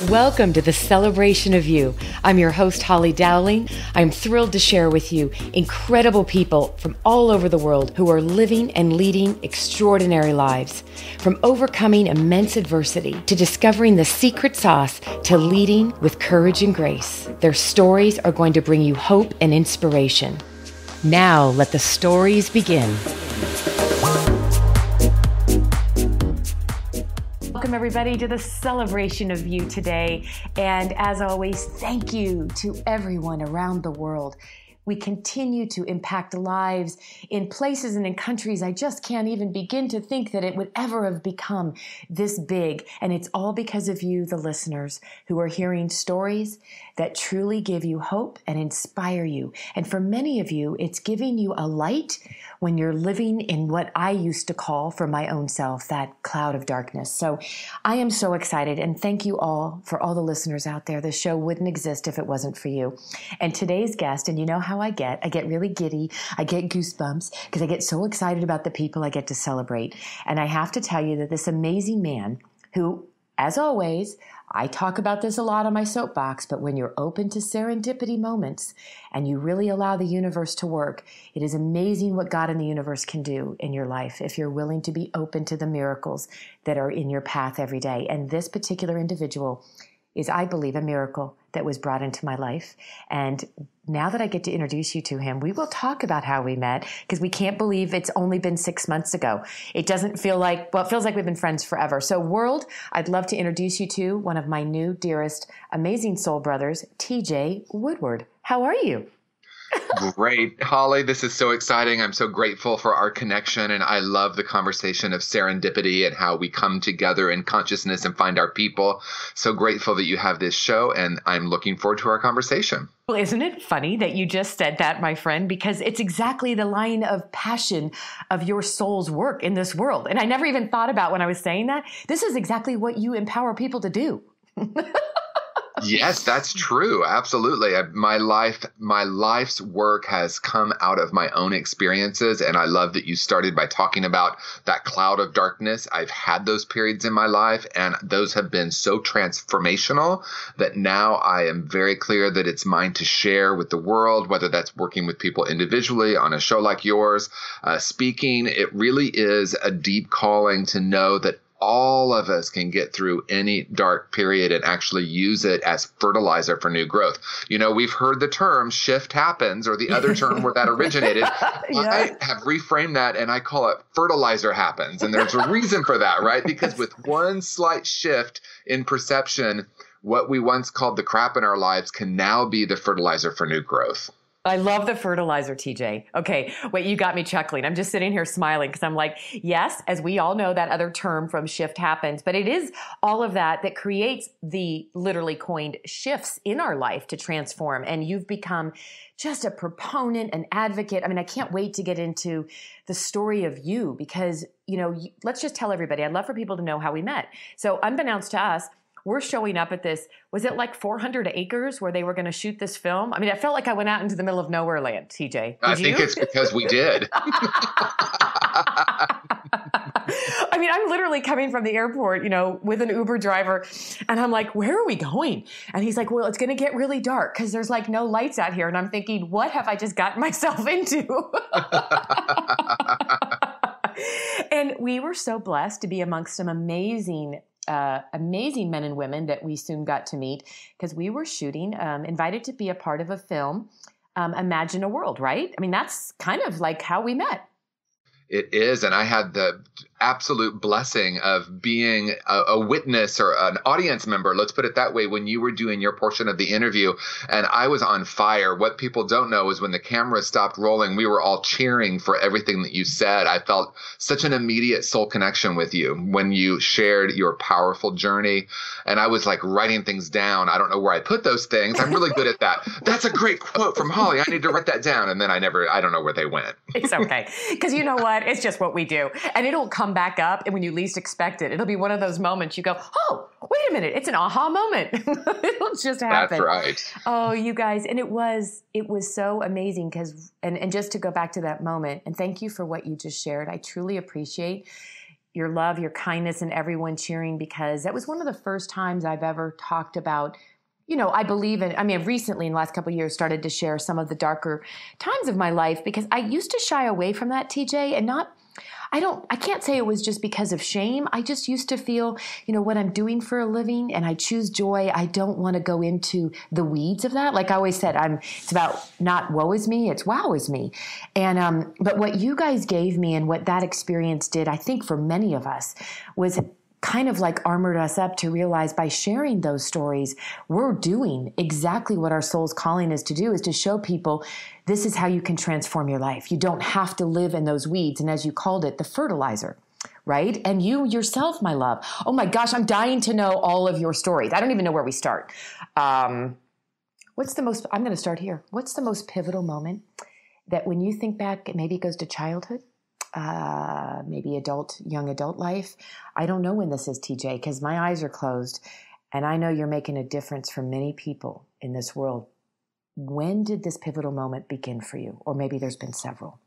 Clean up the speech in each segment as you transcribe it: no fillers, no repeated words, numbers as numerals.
Welcome to the Celebration of You. I'm your host, Holly Dowling. I'm thrilled to share with you incredible people from all over the world who are living and leading extraordinary lives. From overcoming immense adversity to discovering the secret sauce to leading with courage and grace. Their stories are going to bring you hope and inspiration. Now, let the stories begin. Welcome, everybody, to the Celebration of You today. And as always, thank you to everyone around the world. We continue to impact lives in places and in countries I just can't even begin to think that it would ever have become this big. And it's all because of you, the listeners, who are hearing stories that truly give you hope and inspire you. And for many of you, it's giving you a light when you're living in what I used to call for my own self, that cloud of darkness. So I am so excited, and thank you all for all the listeners out there. The show wouldn't exist if it wasn't for you. And today's guest, and you know how I get really giddy. I get goosebumps because I get so excited about the people I get to celebrate. And I have to tell you that this amazing man who, as always, I talk about this a lot on my soapbox, but when you're open to serendipity moments and you really allow the universe to work, it is amazing what God and the universe can do in your life if you're willing to be open to the miracles that are in your path every day. And this particular individual is, I believe, a miracle that was brought into my life. And now that I get to introduce you to him, we will talk about how we met, because we can't believe it's only been 6 months ago. It doesn't feel like, well, it feels like we've been friends forever. So world, I'd love to introduce you to one of my new, dearest, amazing soul brothers, TJ Woodward. How are you? Great. Holly, this is so exciting. I'm so grateful for our connection, and I love the conversation of serendipity and how we come together in consciousness and find our people. So grateful that you have this show, and I'm looking forward to our conversation. Well, isn't it funny that you just said that, my friend? Because it's exactly the line of passion of your soul's work in this world. And I never even thought about when I was saying that. This is exactly what you empower people to do. Yes, that's true. Absolutely. My life's work has come out of my own experiences. And I love that you started by talking about that cloud of darkness. I've had those periods in my life, and those have been so transformational that now I am very clear that it's mine to share with the world, whether that's working with people individually on a show like yours, speaking. It really is a deep calling to know that all of us can get through any dark period and actually use it as fertilizer for new growth. You know, we've heard the term shift happens, or the other term where that originated. Yeah. I have reframed that and I call it fertilizer happens. And there's a reason for that, right? Because with one slight shift in perception, what we once called the crap in our lives can now be the fertilizer for new growth. I love the fertilizer, TJ. Okay, wait, you got me chuckling. I'm just sitting here smiling because I'm like, yes, as we all know, that other term from shift happens, but it is all of that creates the literally coined shifts in our life to transform. And you've become just a proponent, an advocate. I mean, I can't wait to get into the story of you because, you know, let's just tell everybody. I'd love for people to know how we met. So unbeknownst to us, we're showing up at this, was it like 400 acres where they were going to shoot this film? I mean, I felt like I went out into the middle of nowhere land, TJ. I think it's because we did. I mean, I'm literally coming from the airport, you know, with an Uber driver, and I'm like, where are we going? And he's like, well, it's going to get really dark because there's like no lights out here. And I'm thinking, what have I just gotten myself into? And we were so blessed to be amongst some amazing men and women that we soon got to meet because we were shooting, invited to be a part of a film, Imagine a World, right? I mean, that's kind of like how we met. It is. And I had the absolute blessing of being a witness or an audience member, let's put it that way, when you were doing your portion of the interview. And I was on fire. What people don't know is when the camera stopped rolling, we were all cheering for everything that you said. I felt such an immediate soul connection with you when you shared your powerful journey. And I was like writing things down. I don't know where I put those things. I'm really good at that. That's a great quote from Holly. I need to write that down. And then I don't know where they went. It's okay. Because you know what? It's just what we do. And it'll come back up, and when you least expect it, it'll be one of those moments you go, oh, wait a minute, it's an aha moment. It'll just happen. That's right. Oh, you guys, and it was so amazing because, and just to go back to that moment, and thank you for what you just shared. I truly appreciate your love, your kindness, and everyone cheering, because that was one of the first times I've ever talked about, I believe in, I've recently in the last couple of years started to share some of the darker times of my life, because I used to shy away from that, TJ, and I can't say it was just because of shame. I just used to feel, what I'm doing for a living, and I choose joy. I don't want to go into the weeds of that. Like I always said, it's about not woe is me, it's wow is me. And, but what you guys gave me and what that experience did, I think for many of us, was kind of like armored us up to realize by sharing those stories, we're doing exactly what our soul's calling is to do, is to show people this is how you can transform your life. You don't have to live in those weeds. And as you called it, the fertilizer, right? And you yourself, my love. Oh my gosh, I'm dying to know all of your stories. I don't even know where we start. I'm going to start here. What's the most pivotal moment that when you think back, maybe it goes to childhood? Maybe young adult life. I don't know when this is, TJ, because my eyes are closed and I know you're making a difference for many people in this world. When did this pivotal moment begin for you? Or maybe there's been several.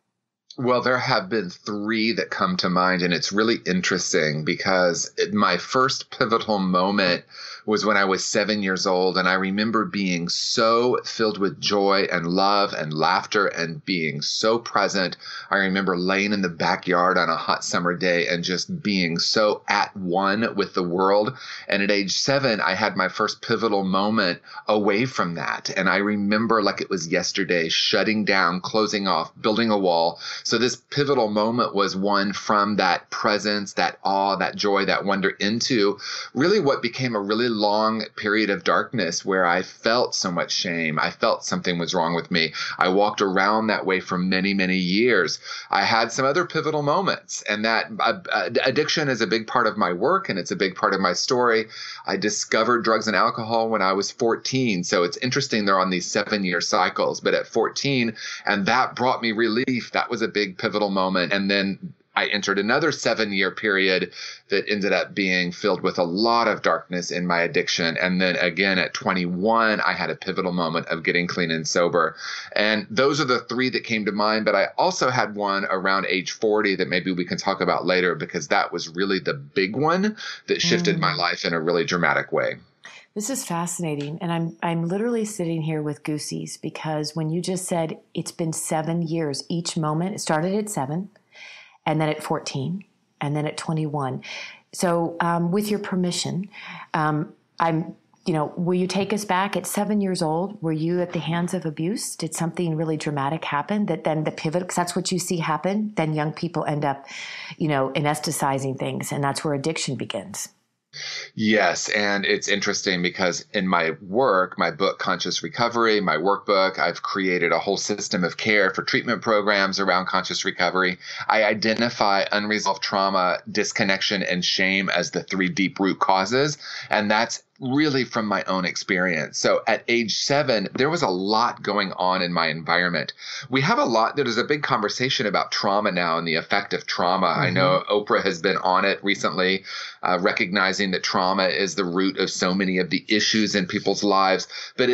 Well, there have been 3 that come to mind, and it's really interesting because my first pivotal moment was when I was 7 years old, and I remember being so filled with joy and love and laughter and being so present. I remember laying in the backyard on a hot summer day and just being so at one with the world. And at age 7, I had my first pivotal moment away from that. And I remember like it was yesterday, shutting down, closing off, building a wall. So this pivotal moment was one from that presence, that awe, that joy, that wonder into really what became a really long period of darkness where I felt so much shame. I felt something was wrong with me. I walked around that way for many, many years. I had some other pivotal moments, and that addiction is a big part of my work, and it's a big part of my story. I discovered drugs and alcohol when I was 14. So it's interesting, they're on these 7-year cycles, but at 14, and that brought me relief. That was a big pivotal moment. And then I entered another 7-year period that ended up being filled with a lot of darkness in my addiction. And then again at 21, I had a pivotal moment of getting clean and sober. And those are the 3 that came to mind. But I also had one around age 40 that maybe we can talk about later, because that was really the big one that shifted my life in a really dramatic way. This is fascinating. And I'm literally sitting here with goosies, because when you just said it's been 7 years, each moment, it started at 7, and then at 14, and then at 21. So with your permission, will you take us back at 7 years old? Were you at the hands of abuse? Did something really dramatic happen that then the pivot, because that's what you see happen, then young people end up, anesthetizing things, and that's where addiction begins. Yes. And it's interesting because in my work, my book, Conscious Recovery, my workbook, I've created a whole system of care for treatment programs around conscious recovery. I identify unresolved trauma, disconnection, and shame as the 3 deep root causes. And that's really from my own experience. So at age 7, there was a lot going on in my environment. There's a big conversation about trauma now and the effect of trauma. Mm-hmm. I know Oprah has been on it recently, recognizing that trauma is the root of so many of the issues in people's lives, but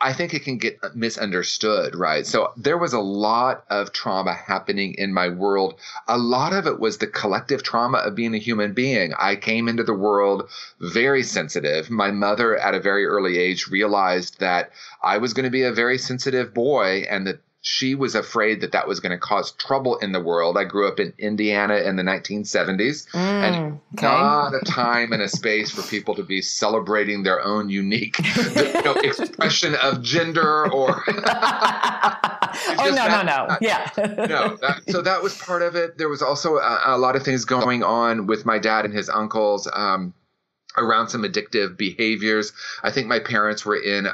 I think it can get misunderstood, right? So there was a lot of trauma happening in my world. A lot of it was the collective trauma of being a human being. I came into the world very sensitive. My mother at a very early age realized that I was going to be a very sensitive boy, and that she was afraid that was going to cause trouble in the world. I grew up in Indiana in the 1970s, and not a time and a space for people to be celebrating their own unique expression of gender or. No. Yeah. So that was part of it. There was also a lot of things going on with my dad and his uncles. Around some addictive behaviors. I think my parents were in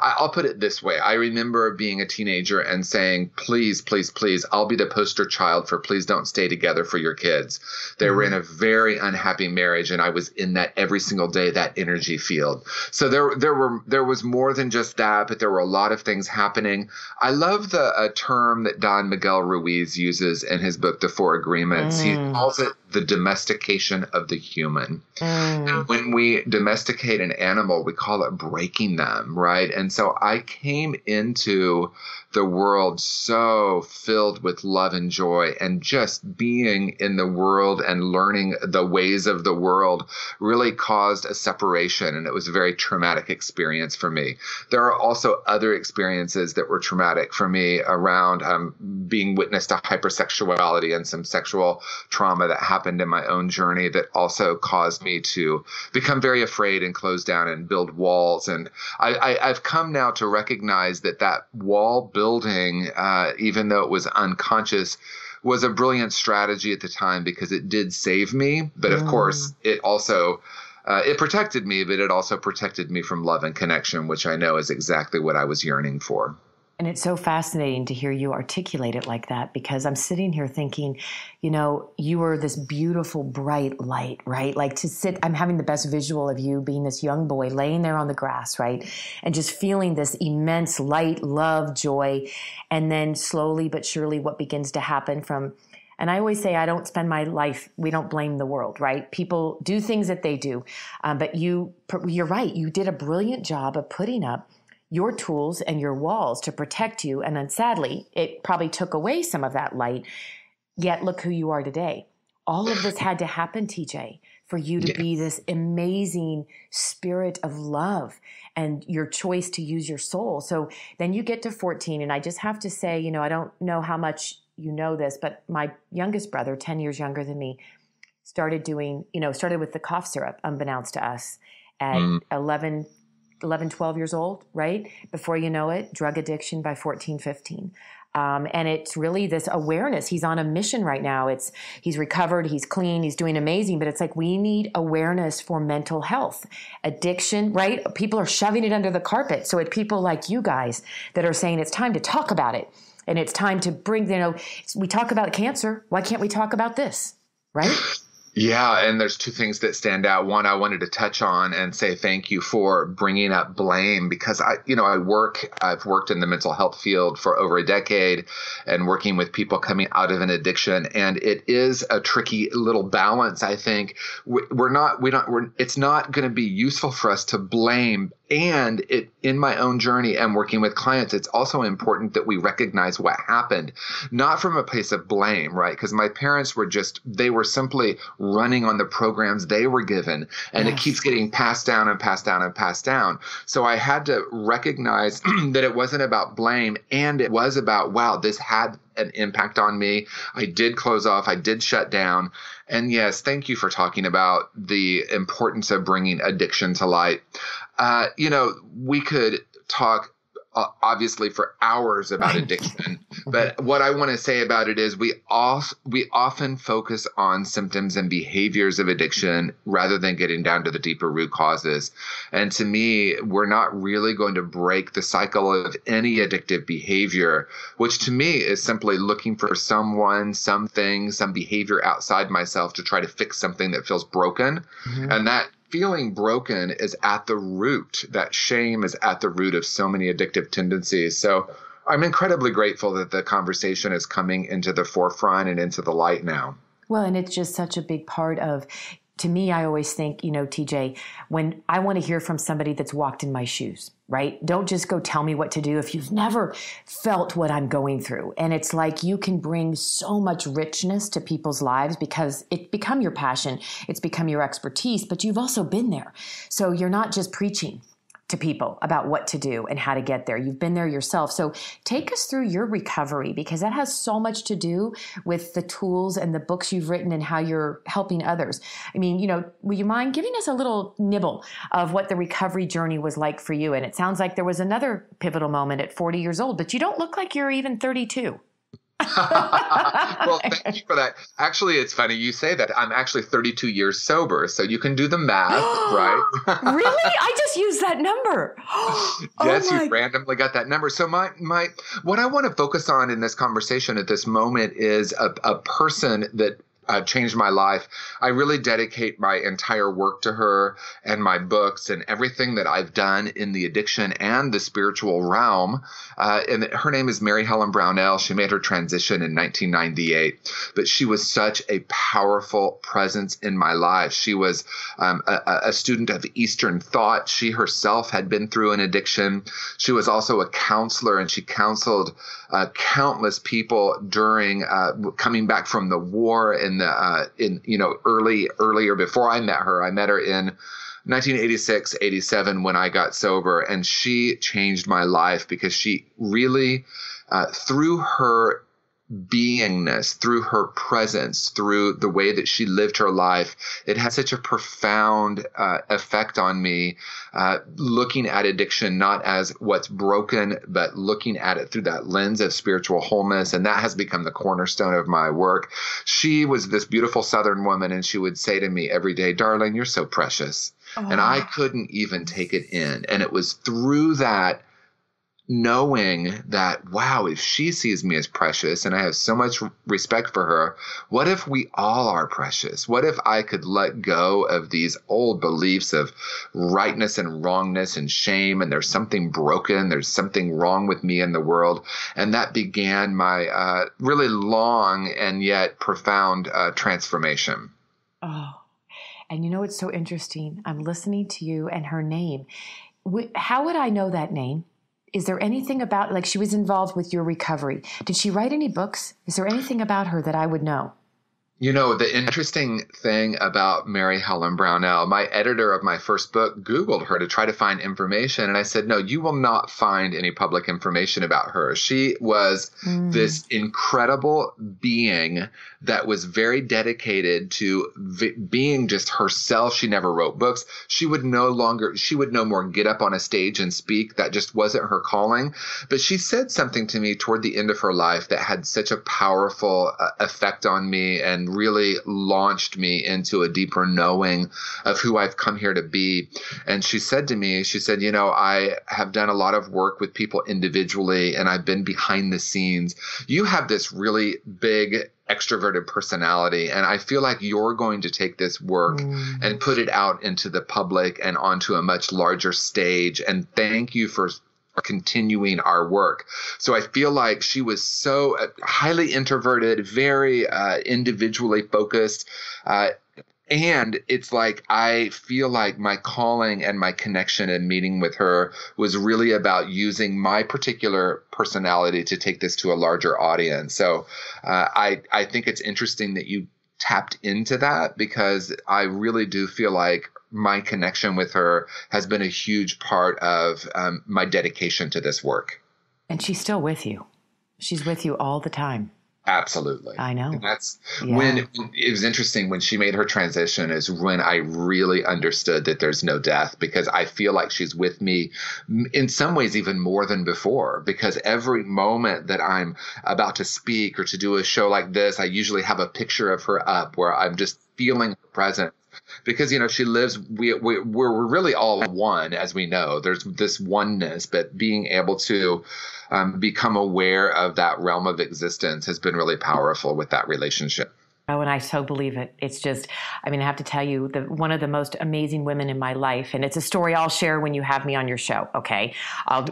I'll put it this way. I remember being a teenager and saying, please, please, please, I'll be the poster child for please don't stay together for your kids. They were in a very unhappy marriage, and I was in that every single day, that energy field. So there was more than just that, but there were a lot of things happening. I love the term that Don Miguel Ruiz uses in his book, The 4 Agreements. He calls it the domestication of the human. And when we domesticate an animal, we call it breaking them, right? And so I came into the world so filled with love and joy, and just being in the world and learning the ways of the world really caused a separation. And it was a very traumatic experience for me. There are also other experiences that were traumatic for me around being witness to hypersexuality and some sexual trauma that happened in my own journey that also caused me to become very afraid and close down and build walls. And I've come now to recognize that wall building, even though it was unconscious, was a brilliant strategy at the time because it did save me. But of course, it also it protected me, but it also protected me from love and connection, which I know is exactly what I was yearning for. And it's so fascinating to hear you articulate it like that, because I'm sitting here thinking, you know, you were this beautiful, bright light, right? Like I'm having the best visual of you being this young boy laying there on the grass, right? And just feeling this immense light, love, joy. And then slowly but surely what begins to happen and I always say, I don't spend my life, we don't blame the world, right? People do things that they do. But you're right. You did a brilliant job of putting up your tools and your walls to protect you. And then sadly, it probably took away some of that light. Yet look who you are today. All of this had to happen, TJ, for you to be this amazing spirit of love and your choice to use your soul. So then you get to 14. And I just have to say, you know, I don't know how much you know this, but my youngest brother, 10 years younger than me, started with the cough syrup, unbeknownst to us, at 11, 12 years old, right? Before you know it, drug addiction by 14, 15. And it's really this awareness. He's on a mission right now. He's recovered, he's clean, he's doing amazing, but it's like we need awareness for mental health. Addiction, right? People are shoving it under the carpet. So it's people like you guys that are saying it's time to talk about it. And it's time to bring, we talk about cancer. Why can't we talk about this, right? Yeah, and there's two things that stand out. One, I wanted to touch on and say thank you for bringing up blame, because I've worked in the mental health field for over a decade and working with people coming out of an addiction, and it is a tricky little balance. I think it's not going to be useful for us to blame. And in my own journey and working with clients, it's also important that we recognize what happened, not from a place of blame, right? Because my parents they were simply running on the programs they were given, and it keeps getting passed down and passed down and passed down. So I had to recognize that it wasn't about blame, and it was about, wow, this had an impact on me. I did close off. I did shut down. And yes, thank you for talking about the importance of bringing addiction to light. We could talk obviously for hours about addiction, but what I want to say about it is we often focus on symptoms and behaviors of addiction rather than getting down to the deeper root causes. And to me, we're not really going to break the cycle of any addictive behavior, which to me is simply looking for someone, something, some behavior outside myself to try to fix something that feels broken. Mm-hmm. And that feeling broken is at the root. That shame is at the root of so many addictive tendencies. So I'm incredibly grateful that the conversation is coming into the forefront and into the light now. Well, and it's just such a big part of, to me, I always think, TJ, when I want to hear from somebody that's walked in my shoes, right? Don't just go tell me what to do if you've never felt what I'm going through. And it's like you can bring so much richness to people's lives because it's become your passion. It's become your expertise, but you've also been there. So you're not just preaching to people about what to do and how to get there. You've been there yourself. So take us through your recovery, because that has so much to do with the tools and the books you've written and how you're helping others. I mean, will you mind giving us a little nibble of what the recovery journey was like for you? And it sounds like there was another pivotal moment at 40 years old, but you don't look like you're even 32. Well, thank you for that. Actually, it's funny you say that. I'm actually 32 years sober, so you can do the math, right? Really? I just used that number. Yes, you randomly got that number. So what I want to focus on in this conversation at this moment is a person that changed my life. I really dedicate my entire work to her and my books and everything that I've done in the addiction and the spiritual realm. And her name is Mary Helen Brownell. She made her transition in 1998, but she was such a powerful presence in my life. She was a student of Eastern thought. She herself had been through an addiction. She was also a counselor, and she counseled countless people during coming back from the war earlier before I met her. I met her in 1986, 87 when I got sober, and she changed my life because she really, through her beingness, through her presence, through the way that she lived her life, it had such a profound effect on me, looking at addiction not as what's broken, but looking at it through that lens of spiritual wholeness. And that has become the cornerstone of my work. She was this beautiful Southern woman, and she would say to me every day, "Darling, you're so precious." Oh. And I couldn't even take it in. And it was through that knowing that, wow, if she sees me as precious and I have so much respect for her, what if we all are precious? What if I could let go of these old beliefs of rightness and wrongness and shame, and there's something broken, there's something wrong with me in the world? And that began my really long and yet profound transformation. Oh, and you know, it's so interesting. I'm listening to you and her name. How would I know that name? Is there anything about, like, she was involved with your recovery? Did she write any books? Is there anything about her that I would know? You know, the interesting thing about Mary Helen Brownell, my editor of my first book Googled her to try to find information. And I said, no, you will not find any public information about her. She was this incredible being that was very dedicated to being just herself. She never wrote books. She would no more get up on a stage and speak. That just wasn't her calling. But she said something to me toward the end of her life that had such a powerful effect on me and really launched me into a deeper knowing of who I've come here to be. And she said to me, you know, I have done a lot of work with people individually, and I've been behind the scenes. You have this really big extroverted personality, and I feel like you're going to take this work and put it out into the public and onto a much larger stage. And thank you for continuing our work. So I feel like she was so highly introverted, very individually focused. And it's like, I feel like my calling and my connection and meeting with her was really about using my particular personality to take this to a larger audience. So I think it's interesting that you tapped into that, because I really do feel like my connection with her has been a huge part of my dedication to this work. And she's still with you. She's with you all the time. Absolutely. I know. And that's when it was interesting when she made her transition, is when I really understood that there's no death, because I feel like she's with me in some ways even more than before, because every moment that I'm about to speak or to do a show like this, I usually have a picture of her up where I'm just feeling her presence. Because, you know, she lives, we're really all one, as we know. There's this oneness, but being able to become aware of that realm of existence has been really powerful with that relationship. Oh, and I so believe it. It's just, I mean, I have to tell you, one of the most amazing women in my life, and it's a story I'll share when you have me on your show, okay?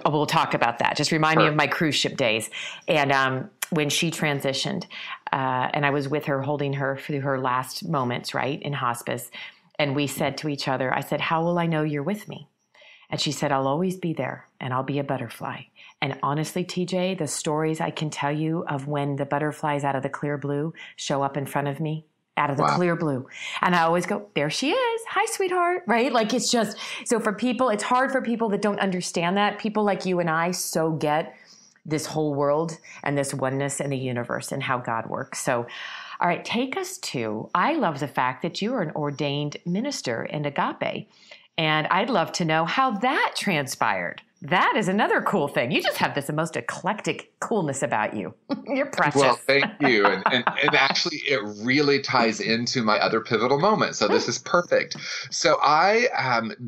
We'll talk about that. Just remind me of my cruise ship days. And when she transitioned, and I was with her, holding her through her last moments, right, in hospice. And we said to each other, I said, how will I know you're with me? And she said, I'll always be there, and I'll be a butterfly. And honestly, TJ, the stories I can tell you of when the butterflies out of the clear blue show up in front of me, out of the clear blue. And I always go, there she is. Hi, sweetheart. Right? Like, it's just, so for people, it's hard for people that don't understand that. People like you and I so get this whole world and this oneness in the universe and how God works. So, all right, take us to, I love the fact that you are an ordained minister in Agape. And I'd love to know how that transpired. That is another cool thing. You just have this most eclectic coolness about you. You're precious. Well, thank you. And actually, it really ties into my other pivotal moment. So this is perfect. So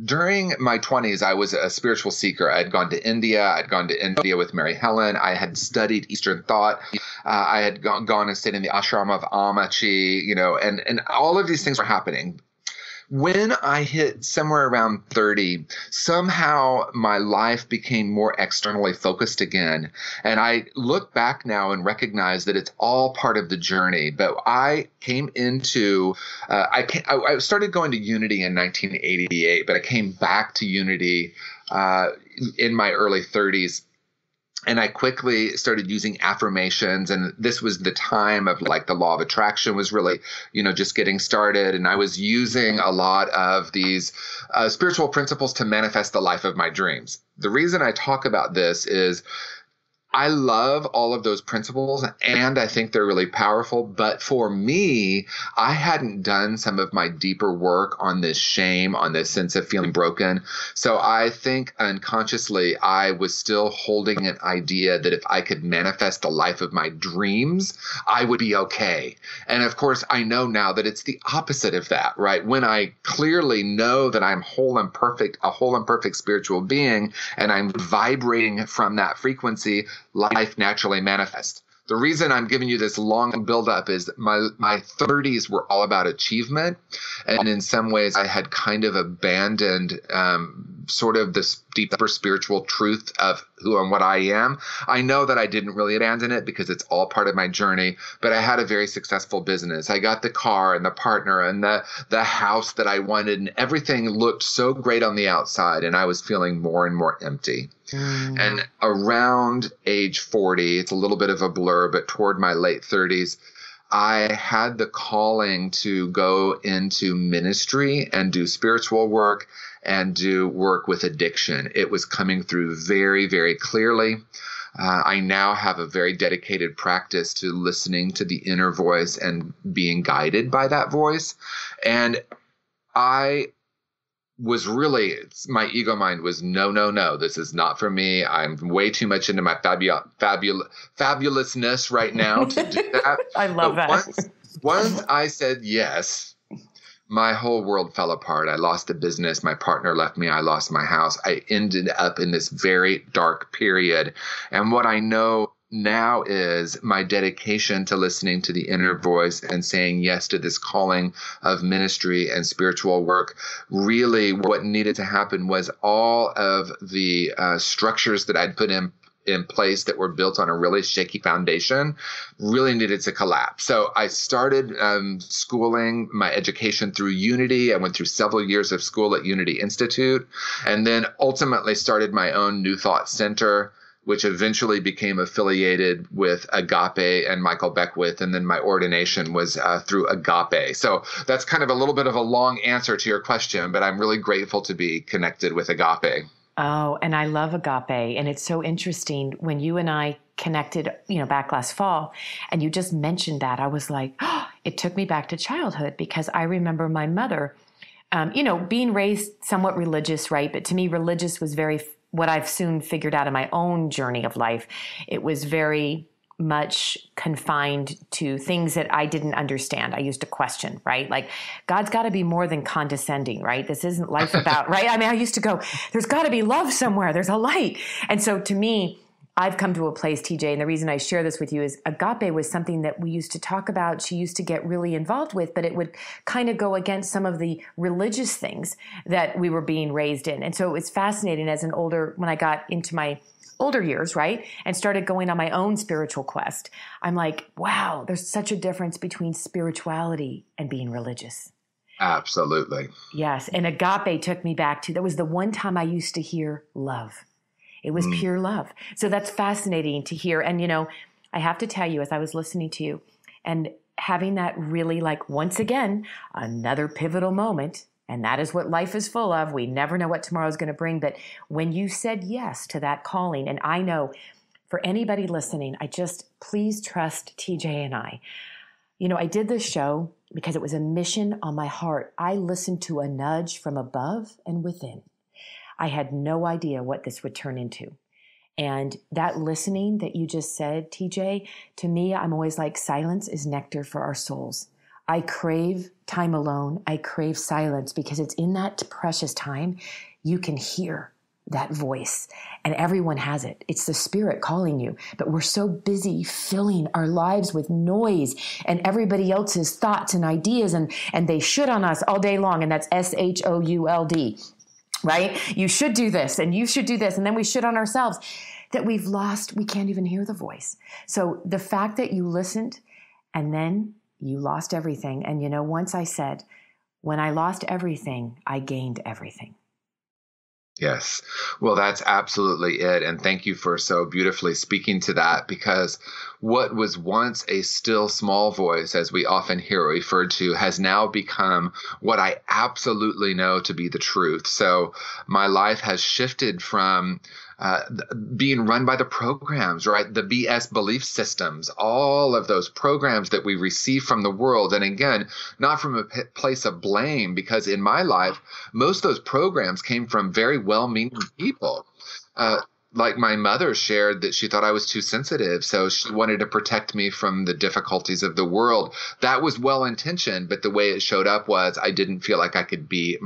during my 20s, I was a spiritual seeker. I'd gone to India. I'd gone to India with Mary Helen. I had studied Eastern thought. I had gone and stayed in the ashram of Amachi, and all of these things were happening. When I hit somewhere around 30, somehow my life became more externally focused again. And I look back now and recognize that it's all part of the journey. But I came into, I started going to Unity in 1988, but I came back to Unity in my early 30s. And I quickly started using affirmations. And this was the time of like the law of attraction was really, just getting started. And I was using a lot of these spiritual principles to manifest the life of my dreams. The reason I talk about this is I love all of those principles and I think they're really powerful. But for me, I hadn't done some of my deeper work on this shame, on this sense of feeling broken. So I think unconsciously I was still holding an idea that if I could manifest the life of my dreams, I would be okay. And of course, I know now that it's the opposite of that, right? When I clearly know that I'm a whole and perfect spiritual being, and I'm vibrating from that frequency, life naturally manifests. The reason I'm giving you this long buildup is my 30s were all about achievement. And in some ways, I had kind of abandoned sort of this deeper spiritual truth of who and what I am. I know that I didn't really abandon it because it's all part of my journey, but I had a very successful business. I got the car and the partner and the house that I wanted, and everything looked so great on the outside, and I was feeling more and more empty. And around age 40, it's a little bit of a blur, but toward my late 30s, I had the calling to go into ministry and do spiritual work and do work with addiction. It was coming through very, very clearly. I now have a very dedicated practice to listening to the inner voice and being guided by that voice. And I was really, my ego mind was, no, this is not for me. I'm way too much into my fabulousness right now to do that. I love that. Once I said yes, my whole world fell apart. I lost the business. My partner left me. I lost my house. I ended up in this very dark period. And what I know now is my dedication to listening to the inner voice and saying yes to this calling of ministry and spiritual work. Really, what needed to happen was all of the structures that I'd put in place that were built on a really shaky foundation really needed to collapse. So I started schooling my education through Unity. I went through several years of school at Unity Institute, and then ultimately started my own New Thought Center, which eventually became affiliated with Agape and Michael Beckwith. And then my ordination was through Agape. So that's kind of a little bit of a long answer to your question, but I'm really grateful to be connected with Agape. Oh, and I love Agape. And it's so interesting when you and I connected, back last fall, and you just mentioned that, I was like, oh, it took me back to childhood, because I remember my mother, being raised somewhat religious, right? But to me, religious was what I've soon figured out in my own journey of life. It was very much confined to things that I didn't understand. I used to question, right? Like, God's got to be more than condescending, right? This isn't life about, right? I mean, I used to go, there's got to be love somewhere. There's a light. And so to me, I've come to a place, TJ, and the reason I share this with you is Agape was something that we used to talk about. She used to get really involved with, but it would kind of go against some of the religious things that we were being raised in. And so it was fascinating when I got into my older years, right, and started going on my own spiritual quest. I'm like, wow, there's such a difference between spirituality and being religious. Absolutely. Yes. And Agape took me back to, that was the one time I used to hear love. It was pure love. So that's fascinating to hear. And, I have to tell you, as I was listening to you and having that really, like, once again, another pivotal moment, and that is what life is full of. We never know what tomorrow is going to bring. But when you said yes to that calling, and I know for anybody listening, please trust TJ and I. I did this show because it was a mission on my heart. I listened to a nudge from above and within. I had no idea what this would turn into. And that listening that you just said, TJ, to me, I'm always like, silence is nectar for our souls. I crave time alone. I crave silence because it's in that precious time you can hear that voice, and everyone has it. It's the spirit calling you, but we're so busy filling our lives with noise and everybody else's thoughts and ideas, and they should on us all day long. And that's SHOULD. Right? You should do this and you should do this. And then we should on ourselves, that we've lost. We can't even hear the voice. So the fact that you listened and then you lost everything. And once I said, when I lost everything, I gained everything. Yes. Well, that's absolutely it. And thank you for so beautifully speaking to that, because what was once a still small voice, as we often hear it referred to, has now become what I absolutely know to be the truth. So my life has shifted from being run by the programs, right? The BS belief systems, all of those programs that we receive from the world. And again, not from a place of blame, because in my life, most of those programs came from very well-meaning people. Like my mother shared that she thought I was too sensitive, so she wanted to protect me from the difficulties of the world. That was well-intentioned, but the way it showed up was I didn't feel like I could be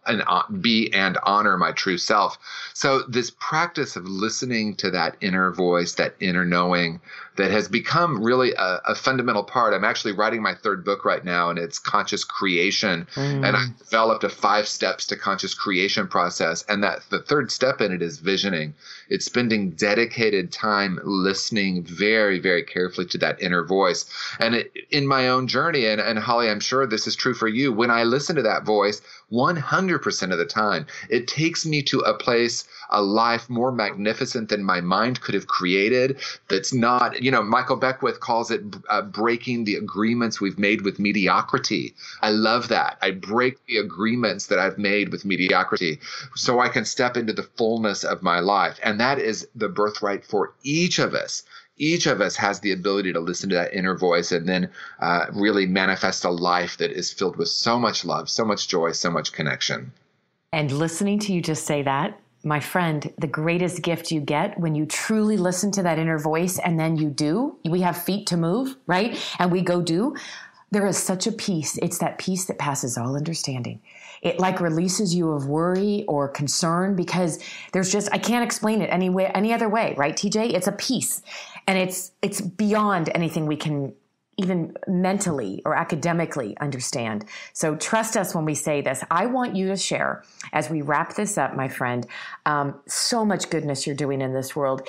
and honor my true self. So this practice of listening to that inner voice, that inner knowing, that has become really a fundamental part. I'm actually writing my third book right now, and it's conscious creation. And I developed a 5 steps to conscious creation process. And that the third step in it is visioning. It's spending dedicated time listening very, very carefully to that inner voice. And in my own journey, and Holly, I'm sure this is true for you, when I listen to that voice, 100% of the time, it takes me to a place, a life more magnificent than my mind could have created. That's not, Michael Beckwith calls it breaking the agreements we've made with mediocrity. I love that. I break the agreements that I've made with mediocrity so I can step into the fullness of my life. And that is the birthright for each of us. Each of us has the ability to listen to that inner voice and then really manifest a life that is filled with so much love, so much joy, so much connection. And listening to you just say that, my friend, the greatest gift you get when you truly listen to that inner voice and then you do, we have feet to move, right? And we go do. There is such a peace. It's that peace that passes all understanding. It like releases you of worry or concern, because there's just, I can't explain it any other way, right, TJ? It's a peace, and it's beyond anything we can even mentally or academically understand. So trust us when we say this. I want you to share, as we wrap this up, my friend, so much goodness you're doing in this world.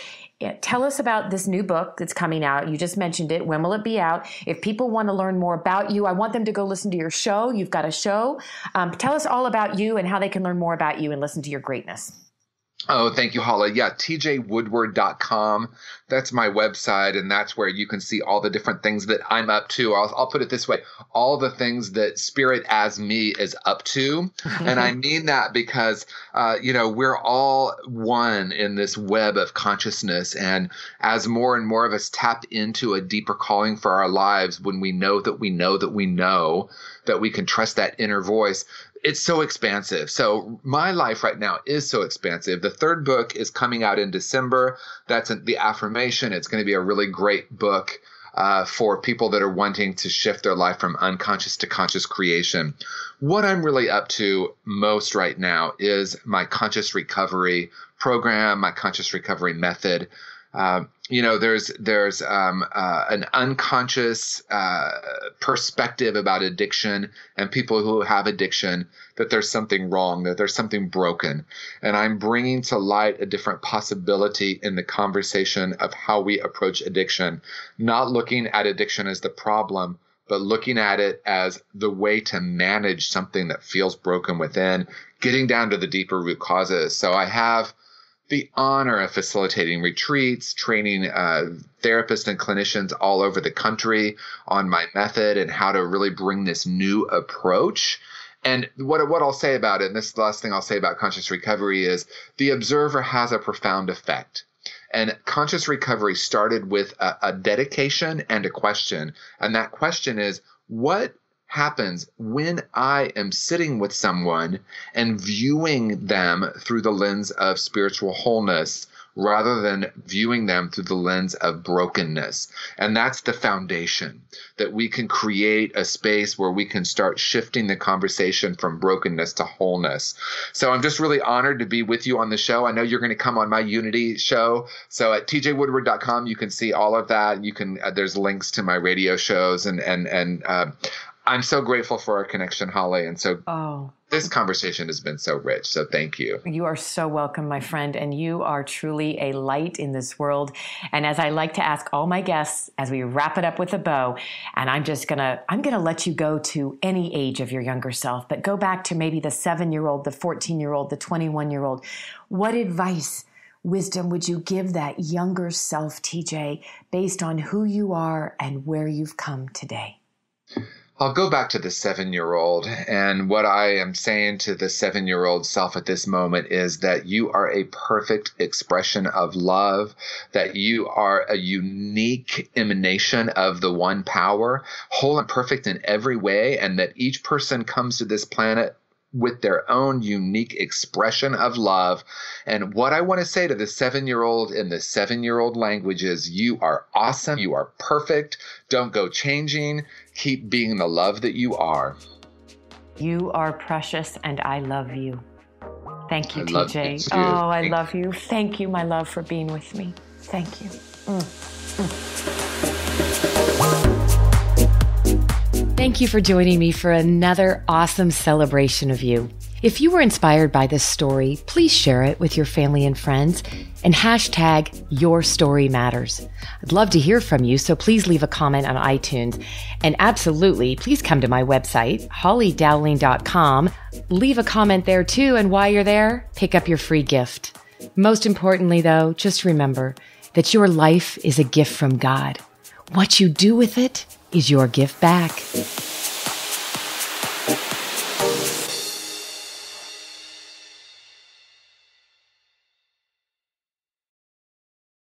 Tell us about this new book that's coming out. You just mentioned it. When will it be out? If people want to learn more about you, I want them to go listen to your show. You've got a show. Tell us all about you and how they can learn more about you and listen to your greatness. Oh, thank you, Hala. Yeah, TJWoodward.com. That's my website, and that's where you can see all the different things that I'm up to. I'll put it this way. All the things that Spirit as me is up to. And I mean that because, we're all one in this web of consciousness. And as more and more of us tap into a deeper calling for our lives, when we know that we know that we know that we can trust that inner voice, it's so expansive. So my life right now is so expansive. The third book is coming out in December. That's the affirmation. It's going to be a really great book for people that are wanting to shift their life from unconscious to conscious creation. What I'm really up to most right now is my conscious recovery program, my conscious recovery method. There's an unconscious perspective about addiction and people who have addiction, that there's something wrong, that there's something broken. And I'm bringing to light a different possibility in the conversation of how we approach addiction, not looking at addiction as the problem, but looking at it as the way to manage something that feels broken within, getting down to the deeper root causes. So I have the honor of facilitating retreats, training therapists and clinicians all over the country on my method and how to really bring this new approach. And what I'll say about it, and this is the last thing I'll say about conscious recovery, is the observer has a profound effect. And conscious recovery started with a dedication and a question. And that question is, what happens when I am sitting with someone and viewing them through the lens of spiritual wholeness rather than viewing them through the lens of brokenness. And that's the foundation, that we can create a space where we can start shifting the conversation from brokenness to wholeness. So I'm just really honored to be with you on the show. I know you're going to come on my Unity show. So at tjwoodward.com, you can see all of that. You can, there's links to my radio shows and I'm so grateful for our connection, Holly. And so this conversation has been so rich. So thank you. You are so welcome, my friend. And you are truly a light in this world. And as I like to ask all my guests, as we wrap it up with a bow, and I'm going to let you go to any age of your younger self, but go back to maybe the 7-year-old, the 14-year-old, the 21-year-old. What advice, wisdom would you give that younger self, TJ, based on who you are and where you've come today? I'll go back to the 7-year-old, and what I am saying to the 7-year-old self at this moment is that you are a perfect expression of love, that you are a unique emanation of the one power, whole and perfect in every way, and that each person comes to this planet with their own unique expression of love. And what I want to say to the 7-year-old in the 7-year-old language is, you are awesome. You are perfect. Don't go changing. Keep being the love that you are. You are precious, and I love you. Thank you, TJ. Love you too. I love you. Thank you, my love, for being with me. Thank you. Thank you for joining me for another awesome celebration of you. If you were inspired by this story, please share it with your family and friends and hashtag Your Story Matters. I'd love to hear from you, so please leave a comment on iTunes. And absolutely, please come to my website, hollydowling.com. Leave a comment there too, and while you're there, pick up your free gift. Most importantly though, just remember that your life is a gift from God. What you do with it is your gift back.